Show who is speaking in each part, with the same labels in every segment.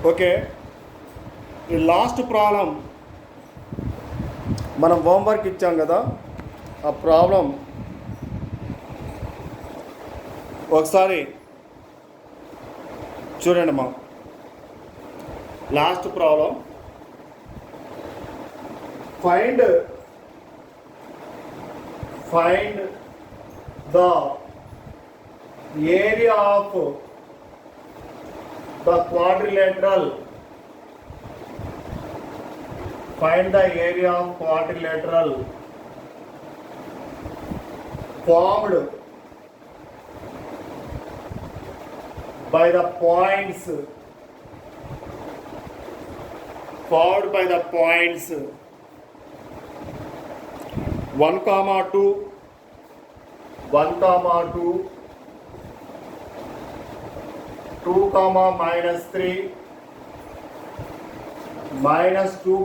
Speaker 1: Okay, ఈ last problem మనం homework ఇచ్చాం కదా, ఆ ప్రాబ్లం ఒకసారి చూడండి. మా last problem find the area of the quadrilateral. Find the area of quadrilateral formed by the points 1, 2, 2, -3, -2,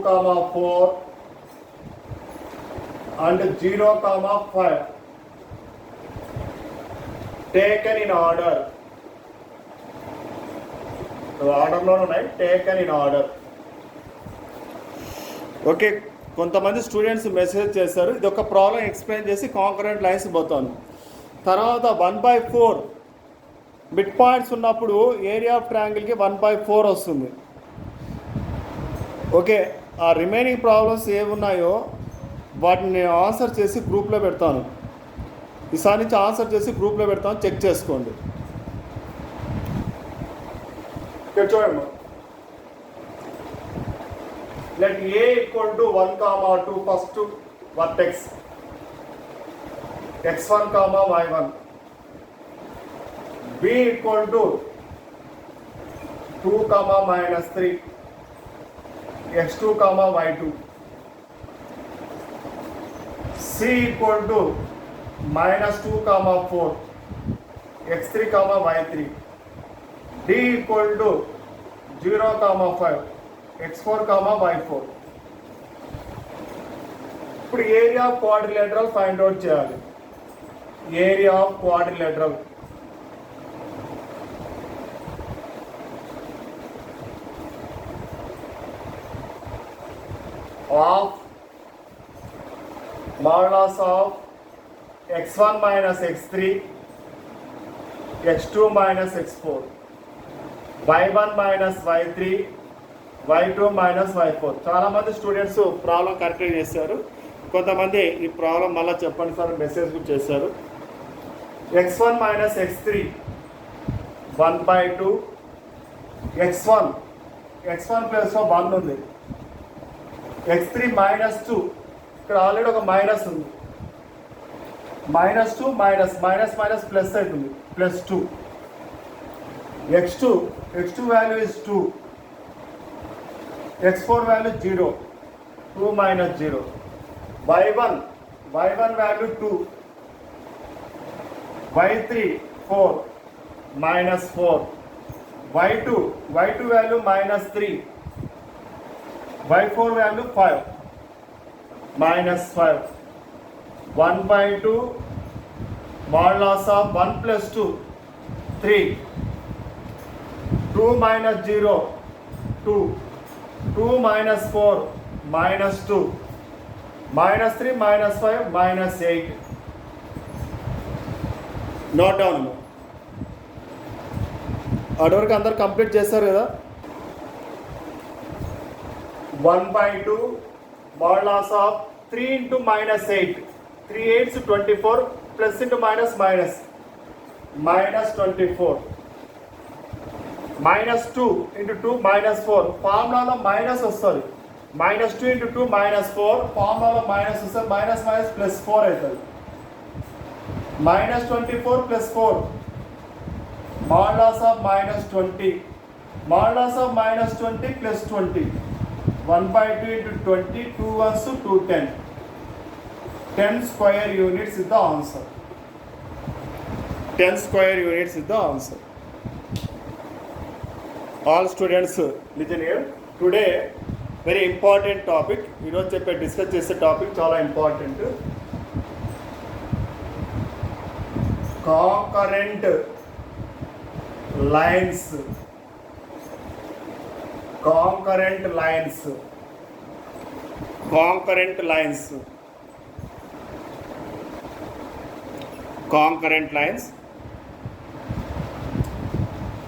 Speaker 1: 4 and 0, 5 taken in order. ఆర్డర్లో ఉన్నాయి, టేకన్ ఇన్ ఆర్డర్. ఓకే, కొంతమంది స్టూడెంట్స్ మెసేజ్ చేశారు. ఇది ఒక ప్రాబ్లం ఎక్స్ప్లెయిన్ చేసి కాంకరెంట్ లైన్స్ పోతాను. తర్వాత 1/4 mid points ఉన్నప్పుడు ఏరియా ఆఫ్ ట్రయాంగిల్కి 1/4 వస్తుంది. ఓకే, ఆ రిమైనింగ్ ప్రాబ్లమ్స్ ఏమున్నాయో వాటిని నేను ఆన్సర్ చేసి గ్రూప్లో పెడతాను. ఈసారి నుంచి ఆన్సర్ చేసి గ్రూప్లో పెడతాను, చెక్ చేసుకోండి. ఇక్కడ చూడండి, let A = 1, 2 first vertex x1, y1. B = 2, -3 x2, y2. C = -2, 4 x3, y3. D = 0, 5 x4, y4. ఇప్పుడు area of quadrilateral find out చేయాలి. Area of quadrilateral of modulus of x1 minus x3, x2 minus x4, y1 minus y3, y2 minus y4. చాలామంది students problem కరెక్ట్గా చేశారు. కొంతమంది ఈ problem మళ్ళీ చెప్పండి sir message కూడా చేశారు. x1 minus x3 1/2, x1 ప్లేస్లో 1 ఉంది, x3 -2 ఇక్కడ ఆల్రెడీ ఒక మైనస్ ఉంది, -2 మైనస్ ప్లస్ అవుతుంది, +2. x2 value is 2, x4 value 0, 2 - 0. y1 value 2, y3 4, -4. y2 value -3, y4 value 5, -5. 1/2 modulus of 1 + 2 3, 2 - 0 2, 2 - 4 -2, -3 -5 -8. Note down. అటువరకు అందరు కంప్లీట్ చేస్తారు కదా. 1/2 modulus of 3 × -8, 3 8s 24 plus into minus -24. -2 × 2 -4 ఫార్ములాలో minus వస్తుంది. -2 × 2 -4 ఫార్ములాలో మైనస్ వస్తుంది, +4 అవుతుంది. -24 + 4 modulus of -20, modulus of -20 + 20. 1/2 × 20, 2 1s 2 10. 10 square units is the answer. 10 square units is the answer. All students listen here. Today very important topic. ఈరోజు చెప్పే discuss చేసే topic చాలా important. Concurrent lines concurrent lines, concurrent lines, concurrent lines.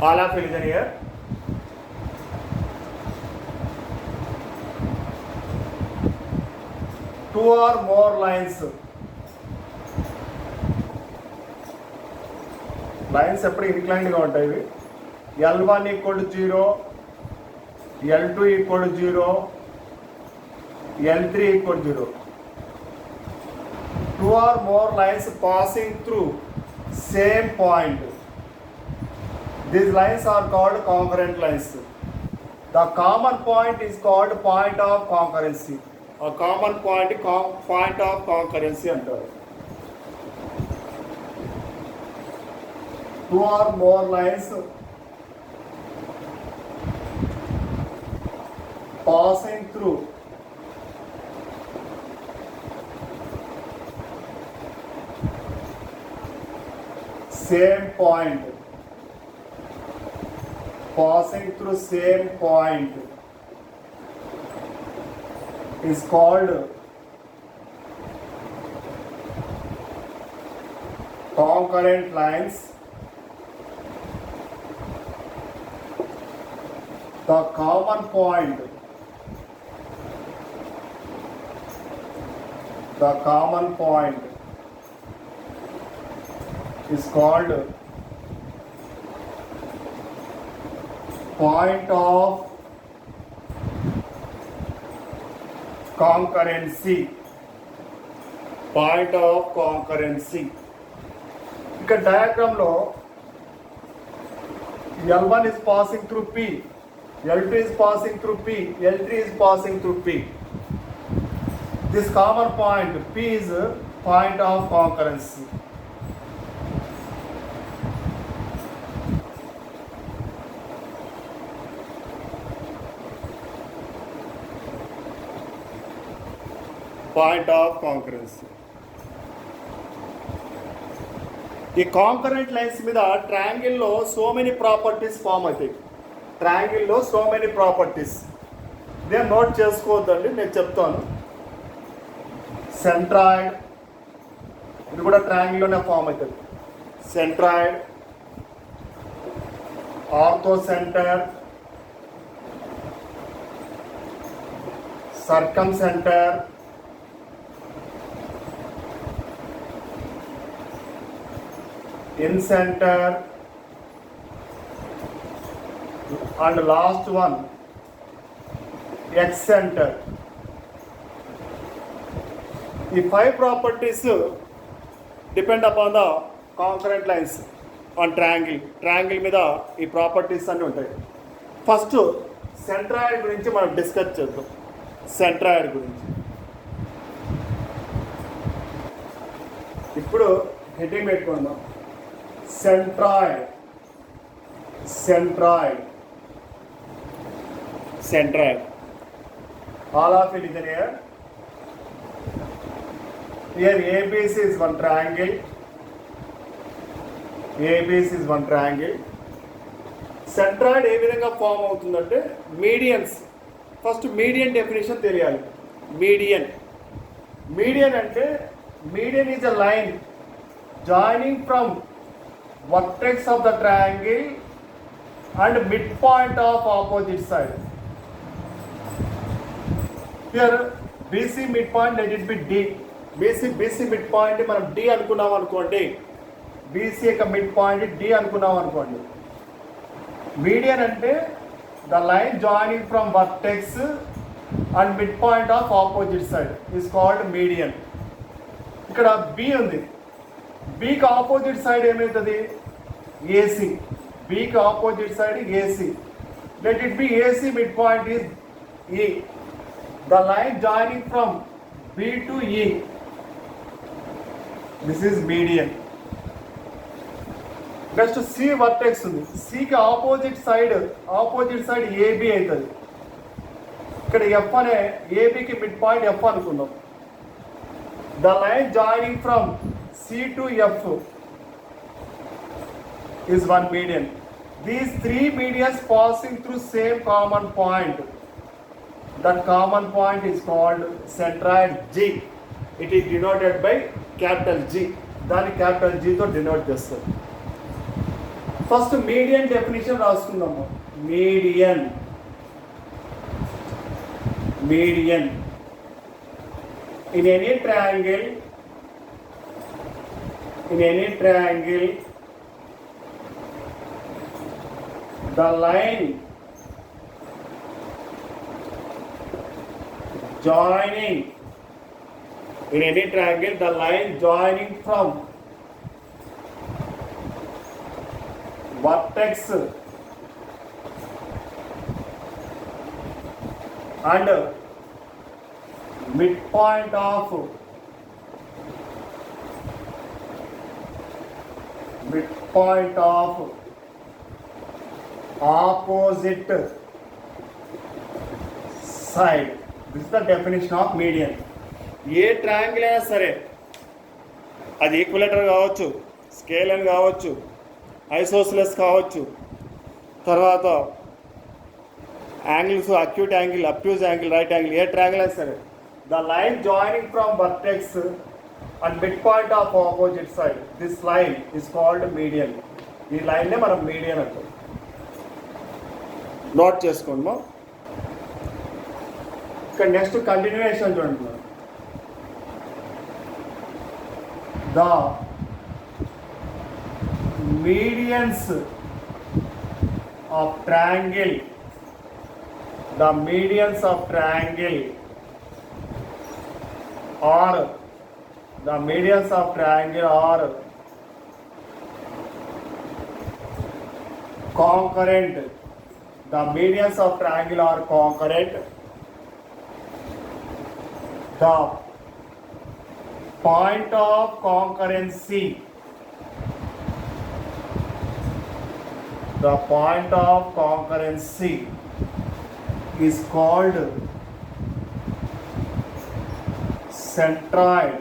Speaker 1: All of you listen here. Two or more lines. Lines ఎప్పుడు ఇంక్లైన్డ్గా ఉంటాయి. L1 equal to 0, L2 equal to 0, L3 equal to 0. Two or more lines passing through same point. These lines are called concurrent lines. The common point is called point of concurrency. A common point of concurrency అంటారు. Two or more lines passing through same point, passing through same point is called concurrent lines. The common point, the common point is called point of concurrency. Point of concurrency. ఇక్కడ diagram లో L1 is passing through P, L2 is passing through P, L3 is passing through P. This common point P is point of concurrency. Point of concurrency. ఈ concurrent lines మీద ట్రయాంగిల్లో so many properties form అవుతాయి. ట్రయాంగిల్లో so many properties. నేను note చేసుకోవద్దండి, నేను చెప్తాను. Centroid, ఇది కూడా ట్రయాంగిల్లోనే ఫామ్ అవుతుంది. Centroid, orthocentre, circumcentre, in center, and last one X center. The 5 properties depend upon the concurrent lines on triangle. Triangle మీద ఈ ప్రాపర్టీస్ అన్నీ ఉంటాయి. ఫస్ట్ సెంట్రాయిడ్ గురించి మనం డిస్కస్ చేద్దాం. సెంట్రాయిడ్ గురించి ఇప్పుడు హెడ్డింగ్ పెట్టుకుందాం. Centroid, centroid, centroid. All of it is here. Here ABC is one triangle. ABC is one triangle. Centroid ఏ విధంగా ఫామ్ అవుతుందంటే మీడియన్స్. ఫస్ట్ మీడియన్ డెఫినేషన్ తెలియాలి. మీడియన్, మీడియన్ అంటే median is a line joining from vertex of the triangle and midpoint of opposite side. Here BC midpoint, let it be D. BC midpoint మనం D అనుకున్నాం అనుకోండి. BC యొక్క midpoint D అనుకున్నాం అనుకోండి. Median అంటే the line joining from vertex and midpoint of opposite side is called median. ఇక్కడ B ఉంది. బీకి ఆపోజిట్ సైడ్ ఏమవుతుంది? ఏసీ. బీకి opposite side A C. Let it be A C mid point is E. The line joining from B to E, this is median. Next C vertex ఉంది. సికి opposite side A B అవుతుంది. ఇక్కడ F అనే ఏబికి mid point F అనుకుందాం. The line joining from C to F is one median. these three medians passing through same common point. That common point is called centroid G. It is denoted by capital G. దాన్ని capital G తో denote చేస్తారు. First median definition రాసుకుందాము. Median in any triangle the line joining from vertex and midpoint of opposite side. This is the definition of median. A triangle అయినా సరే అది equilateral కావచ్చు, స్కేలన్ కావచ్చు, isosceles కావచ్చు, తర్వాత angles acute angle, అబ్ట్యూజ్ angle, right angle, a triangle అయినా సరే the line joining from vertex and mid point of opposite side, this line is called median. ఈ లైన్నే మనం మీడియన్ అంటాం. నోట్ చేసుకోండి. ఇక్కడ నెక్స్ట్ కంటిన్యూయేషన్ చూడండి. The medians of triangle are concurrent. The medians of triangle are concurrent. The point of concurrency is called centroid.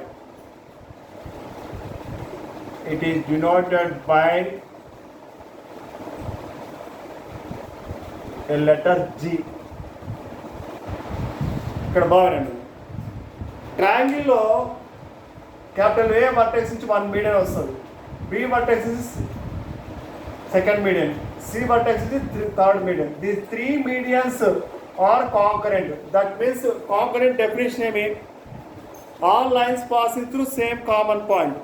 Speaker 1: It is denoted by a letter G. ఇక్కడ బాగుంది. ట్రయాంగిల్లో capital ఏ vertex నుంచి 1 median వస్తుంది, B vertex నుంచి second median, C vertex నుంచి third median. These 3 medians are concurrent. That means concurrent definition ఏమి? All lines passing through same common point.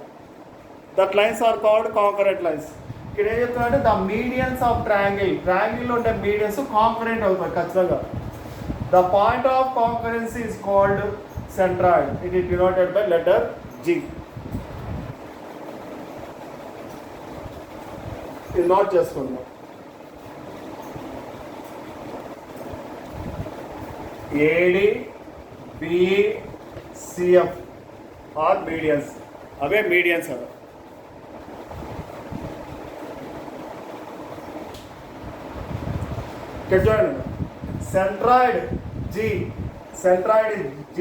Speaker 1: That lines are called concurrent lines. ఇక్కడ ఏం చెప్తున్నారంటే the medians of ట్రయాంగిల్లో ఉండే medians concurrent అవుతాయి ఖచ్చితంగా. The point of concurrency is called centroid. It is denoted by letter G. ఇది note చేసుకుందాం. AD BE CF are medians. అవే medians అవ. ఇక్కడ చూడండి, centroid G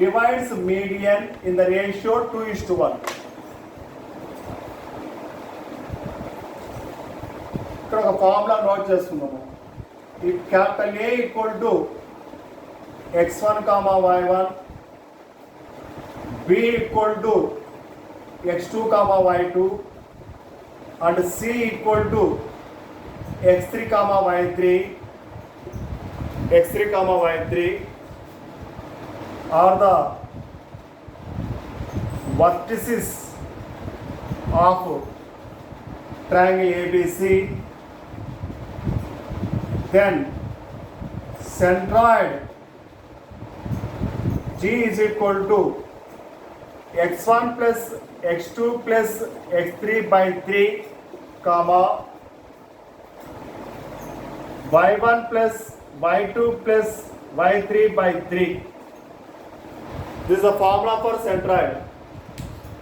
Speaker 1: divides median in the ratio 2:1. ఇక్కడ ఒక ఫార్ములా నోట్ చేసుకున్నాము. If capital A equal to x1, y1, B equal to x2, y2 and C equal to x3, y3 are the vertices of triangle ABC, then centroid G is equal to x1 plus x2 plus x3 by 3, y1 plus y2 plus y3 by 3. This is a formula for centroid.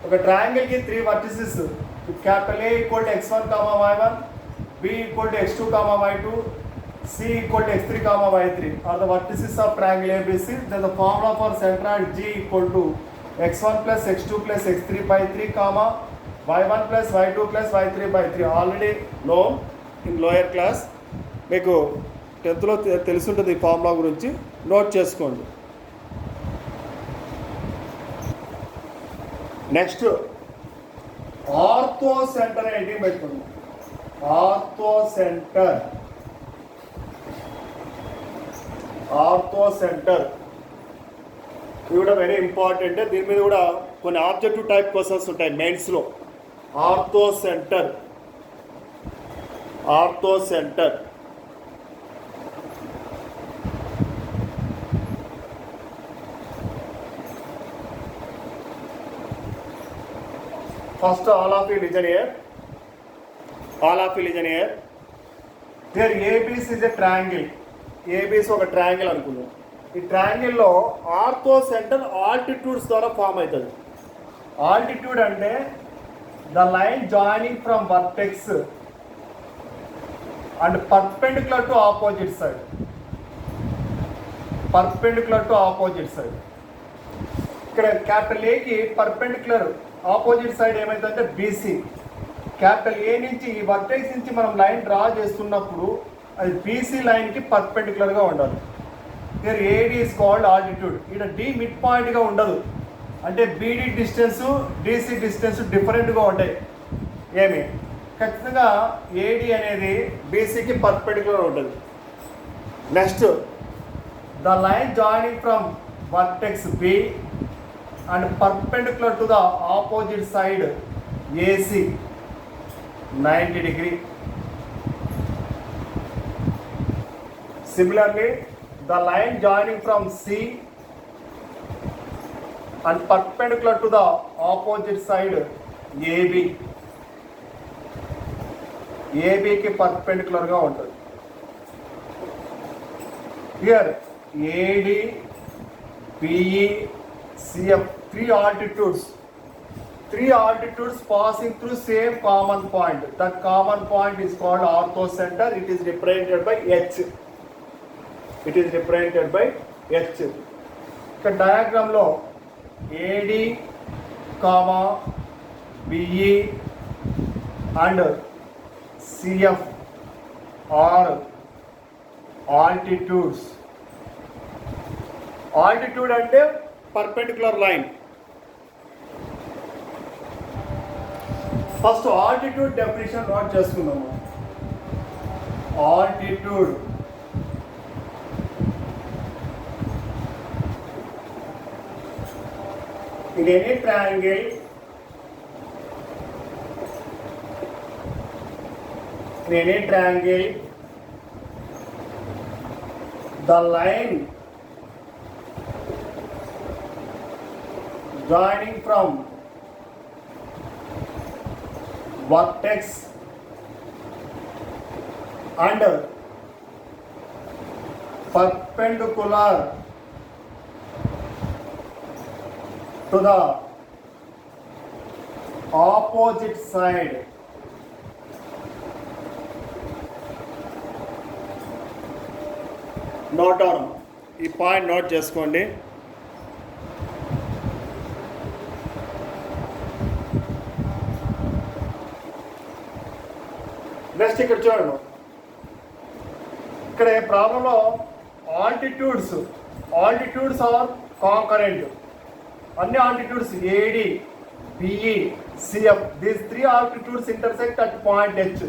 Speaker 1: Okay, triangle ki 3 vertices. Capital A equal to x1, y1, B equal to x2, y2, C equal to x3, y3 are the vertices of triangle ABC. Then the formula for centroid G equal to x1 plus x2 plus x3 by 3, y1 plus y2 plus y3 by 3 already known. In lower class. మీకు 10th లో తెలుసుంటుంది ఈ formula గురించి, note చేసుకోండి. Next ortho centre ఏంటి పెట్టుకుందాం. Ortho centre ఇది కూడా very important. దీని మీద కూడా కొన్ని ఆబ్జెక్టివ్ టైప్ క్వశ్చన్స్ ఉంటాయి మెయిన్స్లో. Orthocentre first all of you listen here. Here ABC is a triangle. ABC ఒక ట్రయాంగిల్ అనుకుందాం. ఈ ట్రయాంగిల్లో ఆర్థో సెంటర్ ఆల్టిట్యూడ్స్ ద్వారా ఫామ్ అవుతుంది. ఆల్టిట్యూడ్ అంటే the line joining from vertex and perpendicular to opposite side. ఇక్కడ capital ఏకి perpendicular opposite side ఏమైతుందంటే BC. Capital ఏ నుంచి ఈ వర్టెక్స్ నుంచి మనం లైన్ డ్రా చేస్తున్నప్పుడు అది బీసీ లైన్కి పర్పెండిక్యులర్గా ఉండాలి. ఇక్కడ ఏడి ఈజ్ కాల్డ్ ఆల్టిట్యూడ్. ఇక్కడ డి మిడ్ పాయింట్గా ఉండదు, అంటే బీడీ డిస్టెన్స్ డీసీ డిస్టెన్స్ డిఫరెంట్గా ఉంటాయి. ఏమి ఖచ్చితంగా ఏడి అనేది బీసీకి పర్పెండిక్యులర్ ఉంటుంది. Next the line joining from vertex B and perpendicular to the opposite side AC 90 degrees. Similarly, the line joining from C and perpendicular to the opposite side AB కి perpendicular గా ఉంటుంది. Here AD, PE, CF, three altitudes passing through same common point. That common point is called orthocenter. It is represented by H. ఇక్కడ డయాగ్రామ్లో AD, BE and CF are altitudes. Altitude అంటే perpendicular line. First altitude definition note చేసుకుందాము. Altitude in any triangle the line joining from vertex and perpendicular to the opposite side note down. ఈ point note చేసుకోండి. Next ఇక్కడ చూడండి, ఇక్కడ ప్రాబ్లంలో altitudes are concurrent. అన్ని altitudes AD, BE, CF, these three altitudes intersect at point H.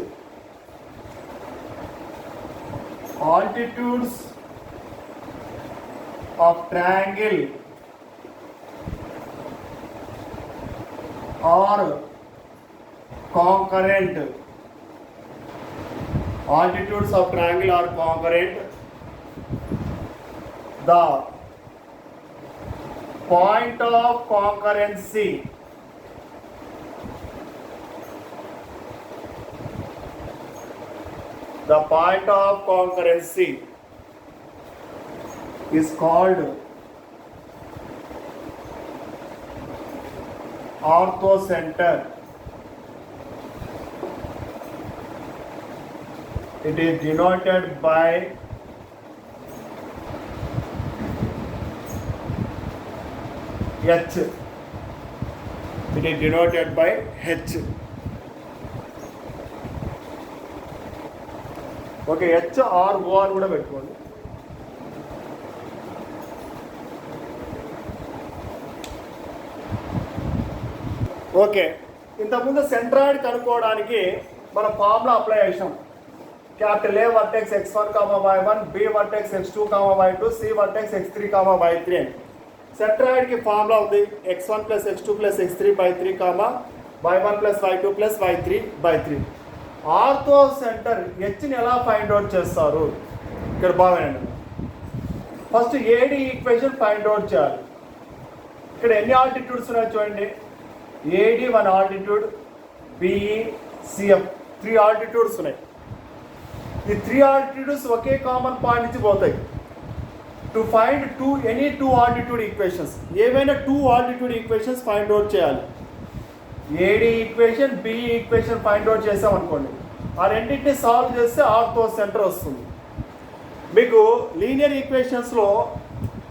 Speaker 1: Altitudes of triangle are concurrent. Altitudes of triangle are concurrent. The point of concurrency is called orthocenter. It is denoted by H. Okay, HRO అని కూడా పెట్టుకోండి. Okay, ఇంతకుముందు centroid కనుక్కోవడానికి మన formula apply చేసాం. Capital A vertex x1, y1, B vertex x2, y2, C vertex x3, y3 అని. సెంట్రాయిడ్కి formula ఉంది x1 + x2 + x3/3, y1 + y2 + y3/3. Ortho centre హెచ్ని ఎలా ఫైండ్ అవుట్ చేస్తారు? ఇక్కడ బాగానండి. First AD equation find out చేయాలి. ఇక్కడ ఎన్ని ఆల్టిట్యూడ్స్ ఉన్నాయో చూడండి. AD 1 altitude, BE, CF 3 altitudes ఉన్నాయి. ఈ 3 ఆల్టిట్యూడ్స్ ఒకే కామన్ పాయింట్ నుంచి పోతాయి. To find any two altitude equations, ఏవైనా 2 ఆల్టిట్యూడ్ ఈక్వేషన్స్ ఫైండ్ అవుట్ చేయాలి. AD equation, BE equation find out చేసాం అనుకోండి, ఆ రెండింటిని సాల్వ్ చేస్తే ఆర్థో సెంటర్ వస్తుంది. మీకు లీనియర్ ఈక్వేషన్స్లో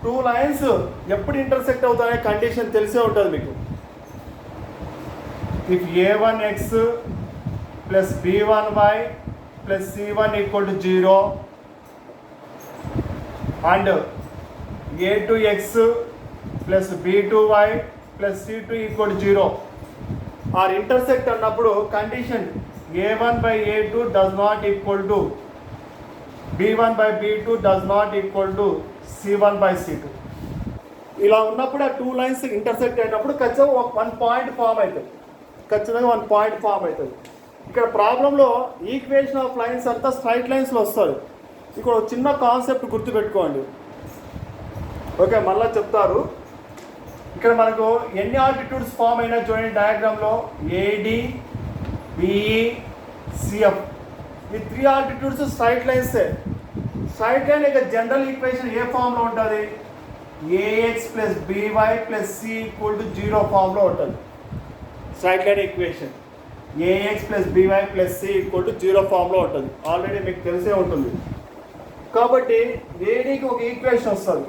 Speaker 1: 2 లైన్స్ ఎప్పుడు ఇంటర్సెక్ట్ అవుతాయనే కండిషన్ తెలిసే ఉంటుంది మీకు. If A1x + B1y + C1 = 0 and A2x + B2y + C2 = 0 are intersect అన్నప్పుడు condition A1/A2 does not equal to B1/B2 does not equal to C1/C2. ఇలా ఉన్నప్పుడు ఆ 2 లైన్స్ ఇంటర్సెక్ట్ అయినప్పుడు ఖచ్చితంగా 1 పాయింట్ ఫామ్ అవుతుంది. ఇక్కడ ప్రాబ్లంలో ఈక్వేషన్ ఆఫ్ లైన్స్ అంతా స్ట్రైట్ లైన్స్లో వస్తుంది. ఇక్కడ ఒక చిన్న కాన్సెప్ట్ గుర్తుపెట్టుకోండి. ఓకే, మళ్ళీ చెప్తారు. ఇక్కడ మనకు ఎన్ని ఆల్టిట్యూడ్స్ ఫామ్ అయినా చూడండి డయాగ్రామ్లో, AD, BE, CF ఈ 3 ఆల్టిట్యూడ్స్ స్ట్రైట్ లైన్సే. స్ట్రైట్ లైన్ ఇక జనరల్ ఈక్వేషన్ ఏ ఫామ్లో ఉంటుంది? AX + BY + C = 0 ఫామ్లో ఉంటుంది. Straight line equation AX + BY + C = 0 ఫామ్లో ఉంటుంది. ఆల్రెడీ మీకు తెలిసే ఉంటుంది. కాబట్టి ADకి ఒక ఈక్వేషన్ వస్తుంది.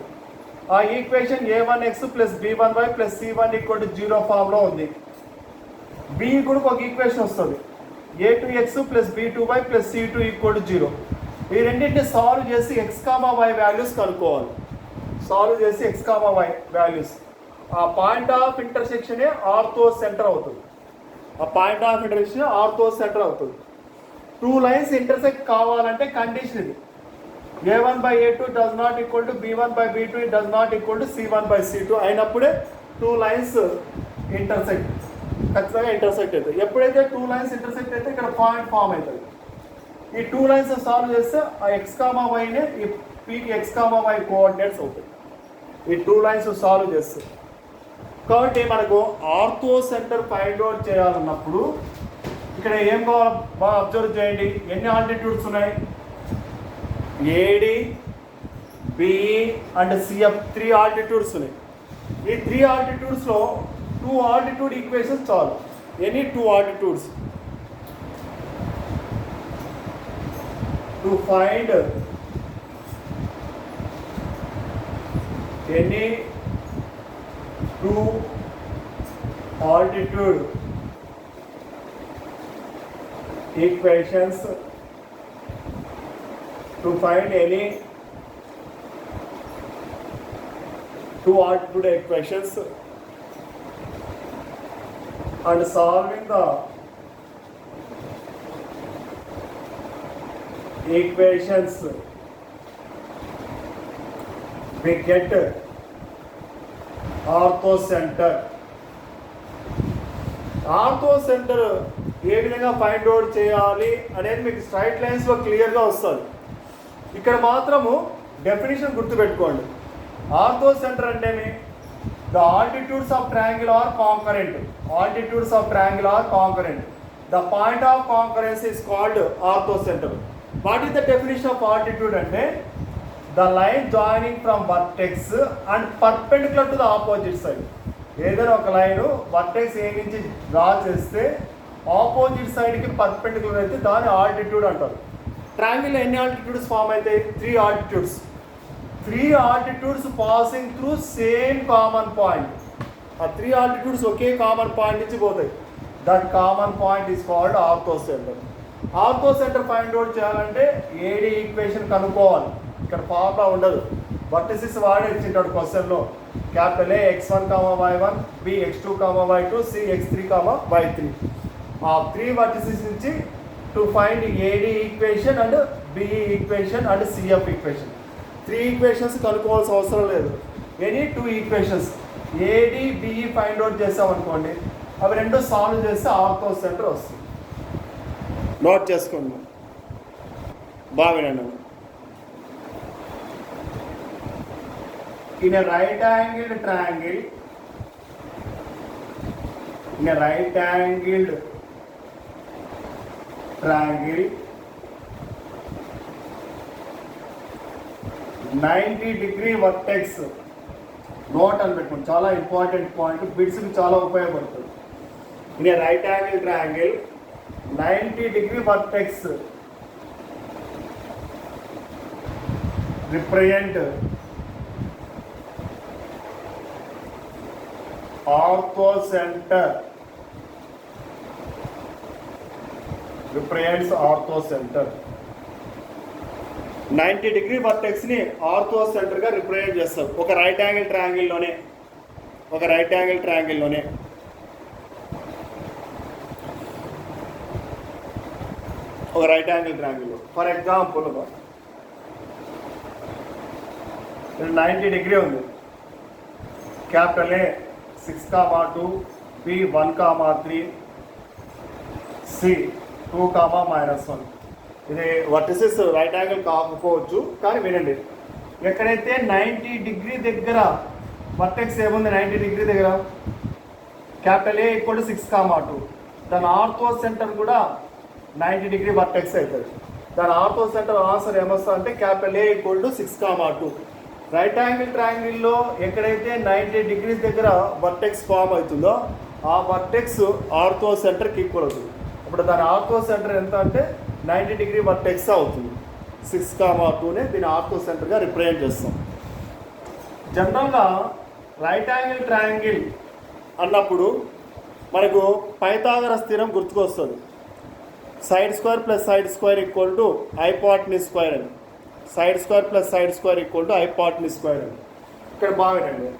Speaker 1: ఆ ఈక్వేషన్ A1x + B1y + C1 = 0 ఫామ్లో ఉంది. B కూడా ఒక ఈక్వేషన్ వస్తుంది. A2x + B2y + C2 = 0. ఈ రెండింటిని సాల్వ్ చేసి x, y వాల్యూస్ కనుక్కోవాలి. ఆ పాయింట్ ఆఫ్ ఇంటర్సెక్షనే ఆర్థో సెంటర్ అవుతుంది. 2 లైన్స్ ఇంటర్సెక్ట్ కావాలంటే కండిషన్ ఇది. A1/A2 does not equal to B1/B2 does not equal to C1/C2 అయినప్పుడే 2 లైన్స్ ఖచ్చితంగా ఇంటర్సెక్ట్ అవుతాయి. ఎప్పుడైతే 2 లైన్స్ ఇంటర్సెక్ట్ అయితే ఇక్కడ పాయింట్ ఫామ్ అవుతుంది. ఈ 2 లైన్స్ సాల్వ్ చేస్తే ఆ x, yనే ఈ Pకి x, y కోఆర్డినేట్స్ అవుతాయి. ఈ 2 లైన్స్ సాల్వ్ చేస్తే. కాబట్టి మనకు ఆర్థో సెంటర్ ఫైండ్ అవుట్ చేయాలన్నప్పుడు ఇక్కడ ఏం కావాలి బాగా అబ్జర్వ్ చేయండి. ఎన్ని ఆల్టిట్యూడ్స్ ఉన్నాయి? AD, BE and CF 3 altitudes ఉన్నాయి. ఈ 3 ఆల్టిట్యూడ్స్లో 2 ఆల్టిట్యూడ్ ఈక్వేషన్స్ చాలు. Any 2 altitudes to find any 2 altitude equations to find any 2 altitude equations and solving the equations we get orthocentre. Orthocentre ఏ విధంగా find out చేయాలి అనేది మీకు straight లైన్స్లో క్లియర్గా వస్తుంది. ఇక్కడ మాత్రము డెఫినేషన్ గుర్తుపెట్టుకోండి. ఆర్థో సెంటర్ అంటేమి the altitudes of triangle are concurrent. The point of concurrence is called orthocentre. What is the definition of altitude అంటే the line joining from vertex and perpendicular to the opposite side. ఏదైనా ఒక line vertex ఏ నుంచి draw చేస్తే opposite సైడ్కి perpendicular అయితే దాని altitude అంటారు. Triangle ఎన్ని ఆల్టిట్యూడ్స్ ఫామ్ అవుతాయి? 3 altitudes passing through same common point. ఆ 3 ఆల్టిట్యూడ్స్ ఒకే కామన్ పాయింట్ నుంచి పోతాయి. That common point is called orthocentre. Ortho centre find out చేయాలంటే ఏడి ఈక్వేషన్ కనుక్కోవాలి. ఇక్కడ ఫార్ములా ఉండదు, వర్టిసిస్ వాడే ఇచ్చింటాడు క్వశ్చన్లో. క్యాపిటల్ ఏ x1, y1, b x2, y2, c x3, y3. ఆ 3 వర్టిసిస్ నుంచి to find A D equation and B E equation and C F equation. 3 equations కనుక్కోవాల్సిన అవసరం లేదు. Any 2 equations A D B E find out చేసామనుకోండి, అవి రెండు సాల్వ్ చేస్తే ఆర్థో సెంటర్ వస్తుంది. నోట్ చేసుకోండి, బాగా వినండి. In a right angled triangle, 90-degree vertex. Note అని పెట్టుకోండి, చాలా ఇంపార్టెంట్ పాయింట్, బిట్స్కి చాలా ఉపయోగపడుతుంది. In a right angle triangle 90-degree vertex represent ortho centre. Represents ortho centre. 90-degree vertex ని ఆర్థో సెంటర్ గా రిప్రజెంట్ చేస్తారు ఒక రైట్ యాంగిల్ ట్రయాంగిల్లోనే. ఫర్ ఎగ్జాంపుల్ 90 ఉంది. క్యాపిటల్ ఏ 6, 2, B 1, 3, C 2, -1. ఇది వర్టిసిస్ రైట్ యాంగిల్ కాకపోవచ్చు, కానీ వినండి, ఎక్కడైతే 90 దగ్గర వర్టెక్స్ ఏముంది, 90 దగ్గర క్యాపిటల్ ఏ = 6, 2, దాని ఆర్థో సెంటర్ కూడా 90 వర్టెక్స్ అవుతుంది. దాని ఆర్థో సెంటర్ ఆన్సర్ ఏమొస్తుంది అంటే క్యాపిటల్ ఏ = 6, 2. రైట్ యాంగిల్ ట్రయాంగిల్లో ఎక్కడైతే 90 దగ్గర వర్టెక్స్ ఫామ్ అవుతుందో ఆ వర్టెక్స్ ఆర్థో సెంటర్కి ఈక్వల్ అవుతుంది. ఇప్పుడు దాని ఆర్థో సెంటర్ ఎంత అంటే 90 వర్టెక్స్ అవుతుంది. 6, 2నే దీని ఆర్థో సెంటర్గా రిప్రజెంట్ చేస్తాం. జనరల్గా రైట్ యాంగిల్ ట్రయాంగిల్ అన్నప్పుడు మనకు పైథాగరస్ థీరం గుర్తుకొస్తుంది. Side square plus side square = hypotenuse square అని. Side square plus side square = hypotenuse square అని. ఇక్కడ బాగుండండి,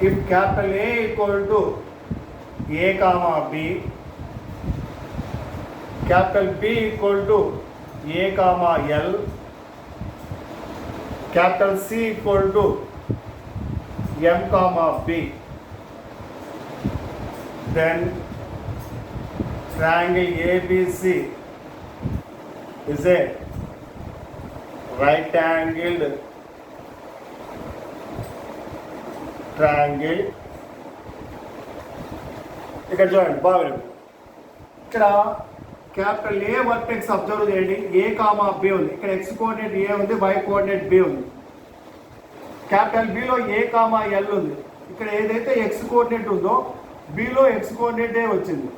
Speaker 1: if capital A = A, B, capital B = A, L, capital C = M, B, then triangle ABC is a right angled triangle. ఇక్కడ చూడండి బాగా, ఇక్కడ capital ఏ vertex observe చేయండి. A, B ఉంది. ఇక్కడ x కోఆర్డినేట్ A ఉంది, y కోఆర్డినేట్ B ఉంది. Capital below A, L ఉంది. ఇక్కడ ఏదైతే x కోఆర్డినేట్ ఉందో బిలో x కోఆర్డినేట్ వచ్చింది.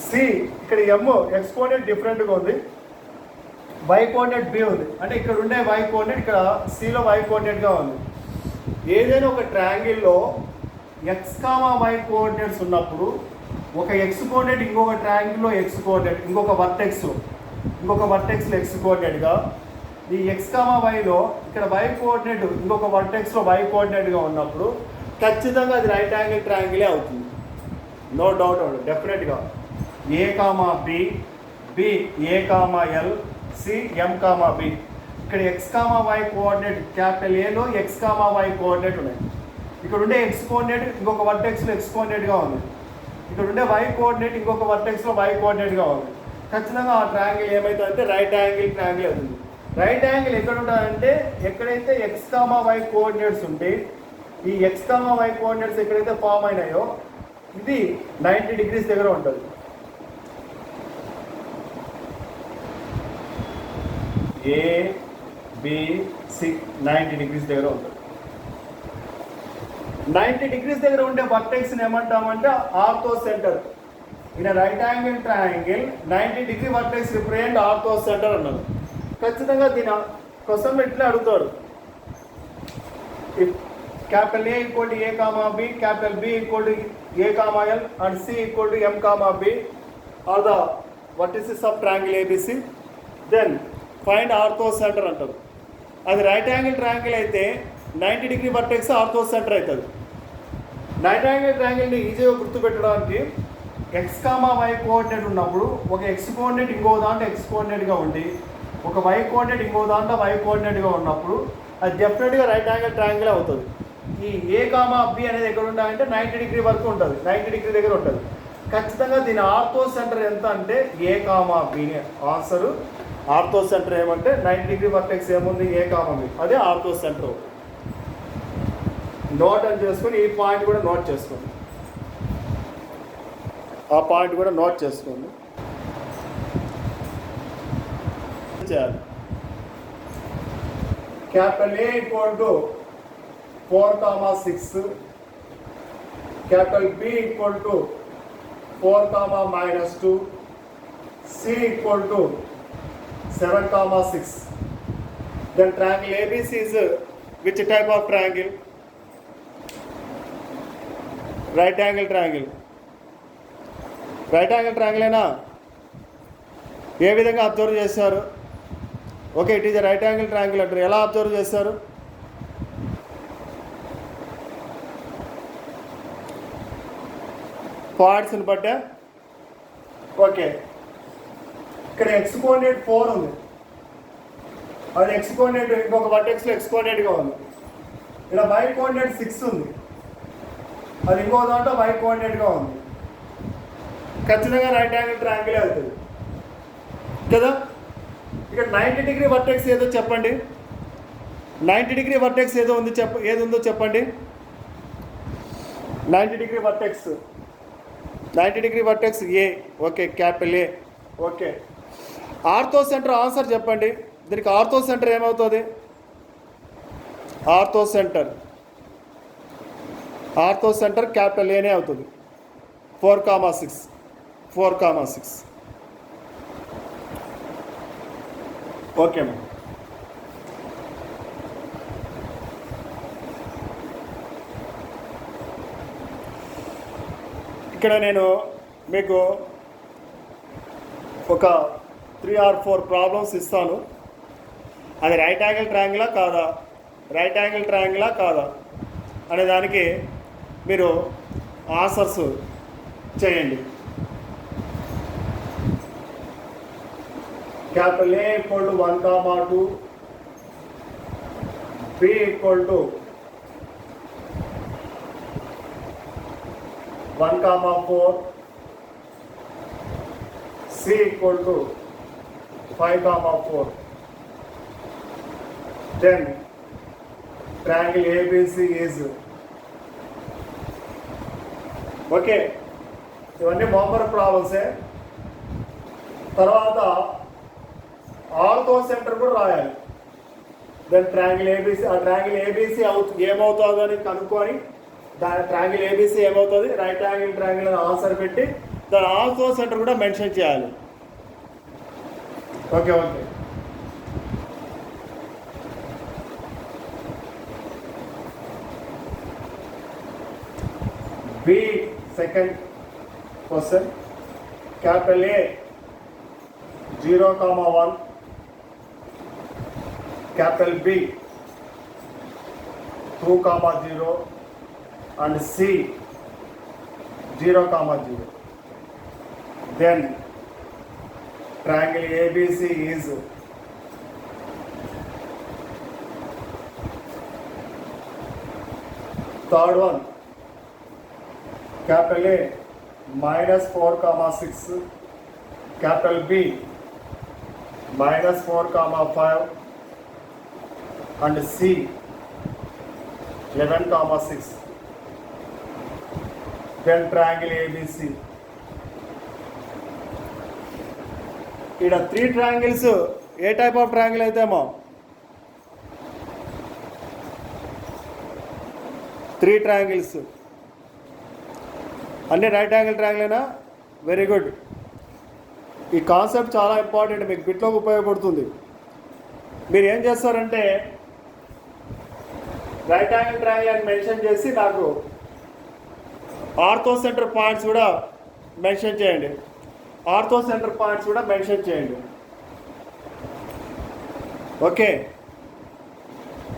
Speaker 1: సి ఇక్కడ M x కోఆర్డినేట్ డిఫరెంట్గా ఉంది, y కోఆర్డినేట్ B ఉంది. అంటే ఇక్కడ ఉండే y కోఆర్డినేట్ ఇక్కడ సిలో y కోఆర్డినేట్గా ఉంది. ఏదైనా ఒక ట్రయాంగిల్లో x, y కోఆర్డినేట్స్ ఉన్నప్పుడు ఒక x కోఆర్డినేట్ ఇంకొక ట్రయాంగిల్లో x కోఆర్డినేట్, ఇంకొక వర్టెక్స్లో x కోఆర్డినేట్గా, ఈ x, yలో ఇక్కడ y కోఆర్డినేట్ ఇంకొక వర్టెక్స్లో y కోఆర్డినేట్గా ఉన్నప్పుడు ఖచ్చితంగా అది రైట్ యాంగిల్ ట్రయాంగిలే అవుతుంది. నో డౌట్ అవుతుంది డెఫినెట్గా. A, B, B A, L, C M, B. ఇక్కడ x, y కోఆర్డినేట్ క్యాపిటల్ ఏలో x, y కోఆర్డినేట్ ఉన్నాయి. ఇక్కడ ఉండే x కోఆర్డినేట్ ఇంకొక వర్టెక్స్లో x కోఆర్డినేట్గా ఉంది. ఇక్కడ ఉండే y కోఆర్డినేట్ ఇంకొక వర్టెక్స్లో y కోఆర్డినేట్గా ఉంది. ఖచ్చితంగా ఆ ట్రయాంగిల్ ఏమవుతుందంటే రైట్ యాంగిల్ ట్రయాంగిల్ అవుతుంది. రైట్ యాంగిల్ ఎక్కడ ఉంటుందంటే ఎక్కడైతే x, y కోఆర్డినేట్స్ ఉంటే ఈ x, y కోఆర్డినేట్స్ ఎక్కడైతే ఫామ్ అయినాయో ఇది 90 దగ్గర ఉంటుంది. A, B, C 90 దగ్గర ఉంటుంది. 90 దగ్గర ఉండే వర్టెక్స్ని ఏమంటామంటే orthocentre. In right angle triangle 90 vertex represent orthocentre అన్నారు. ఖచ్చితంగా దీని క్వశ్చన్ ఇట్లా అడుగుతాడు. Capital A = A, B, capital B = A, L and C = M, B. Are the vertices of triangle ABC. Then find ortho center అంటారు. అది right angle triangle అయితే 90 degree vertex ortho centre అవుతుంది. Right angle ట్రయాంగిల్ని ఈజీగా గుర్తుపెట్టడానికి X comma why coordinate ఉన్నప్పుడు ఒక X coordinate ఇంకో దాంట్లో X కోఆర్డినేట్గా ఉండి ఒక వై కోఆర్డినేట్ ఇంకో దాంట్లో వై కోఆర్డినేట్గా ఉన్నప్పుడు అది డెఫినెట్గా రైట్ యాంగిల్ ట్రయాంగిల్ అవుతుంది. ఈ ఏ కామా బి అనేది ఎక్కడ ఉండాలంటే 90 డిగ్రీ వరకు ఉంటుంది, 90 డిగ్రీ దగ్గర ఉంటుంది. ఖచ్చితంగా దీని ఆర్థో సెంటర్ ఎంత అంటే A comma B. Answer orthocentre ఏమంటే 90 డిగ్రీ వర్టెక్స్ ఏముంది ఏ కామా బి, అదే ఆర్థో సెంటర్. నోట్ అని చేసుకొని ఈ పాయింట్ కూడా నోట్ చేసుకోండి, ఆ పాయింట్ కూడా నోట్ చేసుకోండి. చేయాలి capital A equal to 4,6, capital B equal to 4,-2, C equal to 7,6. Then triangle ABC is which type of triangle? Right angle triangle. Right angle triangle అయినా ఏ విధంగా అబ్జర్వ్ చేస్తారు? Okay, it is right angle triangle అంటారు. ఎలా observe చేస్తారు? పాయింట్స్ని బట్టే. Okay, ఇక్కడ X coordinate 4 ఉంది, అది ఎక్స్ కోఆర్డినేట్ ఇంకొక వర్టెక్స్లో ఎక్స్ కోఆర్డినేట్గా ఉంది. ఇక్కడ వై కోఆర్డినేట్ 6 ఉంది, అది ఇంకో దాంట్లో వై కోఆర్డినేట్గా ఉంది. ఖచ్చితంగా రైట్ యాంగిల్ ట్రయాంగిల్ అవుతుంది కదా. ఇక్కడ 90 డిగ్రీ వర్టెక్స్ ఏదో చెప్పండి, 90 డిగ్రీ వర్టెక్స్ ఏదో ఉంది ఏది ఉందో చెప్పండి. 90 డిగ్రీ వర్టెక్స్, 90 డిగ్రీ వర్టెక్స్ ఏ. ఓకే, క్యాపిటల్ ఏ. ఓకే, ఆర్థో సెంటర్ ఆన్సర్ చెప్పండి. దీనికి ఆర్థో సెంటర్ ఏమవుతుంది? ఆర్థో సెంటర్ క్యాపిటల్ ఏనే అవుతుంది. 4,6, 4,6. ఓకే అమ్మా. ఇక్కడ నేను మీకు ఒక 3 or 4 ప్రాబ్లమ్స్ ఇస్తాను. అది రైట్ యాంగిల్ ట్రయాంగిలా కాదా, రైట్ యాంగిల్ ట్రయాంగిలా కాదా అనే దానికి మీరు ఆన్సర్స్ చేయండి. Capital A equal to 1,2, B equal to 1,4, C equal to 5,4. Then triangle ABC is okay. ఇవన్నీ మోంబర్ ప్రాబ్లమ్సే. తర్వాత ఆర్థో సెంటర్ కూడా రాయాలి. దెన్ ట్రయాంగిల్ ఏబీసీ, ఆ ట్రయాంగిల్ ఏబీసీ ఏమవుతుందో అని కనుక్కొని దాని ట్రయాంగిల్ ఏబీసీ ఏమవుతుంది, రైట్ యాంగిల్ ట్రయాంగిల్ అని ఆన్సర్ పెట్టి దాని ఆర్థో సెంటర్ కూడా మెన్షన్ చేయాలి. Okay okay. B second question, capital A 0,1, capital B 2,0 and C 0,0. Then triangle ABC is third one, capital A -4,6, capital B -4,5 and C 11,6. Then triangle ABC. ఇక్కడ 3 triangles ఏ type of triangle అయితేమో 3 triangles అన్నీ right angle triangle. Very good. ఈ concept చాలా important, మీకు బిట్లోకి ఉపయోగపడుతుంది. మీరు ఏం చేస్తారంటే రైట్ యాంగిల్ ట్రయాంగిల్ అని మెన్షన్ చేసి నాకు ఆర్థో సెంటర్ పాయింట్స్ కూడా మెన్షన్ చేయండి. ఆర్థో సెంటర్ పాయింట్స్ కూడా మెన్షన్ చేయండి. ఓకే.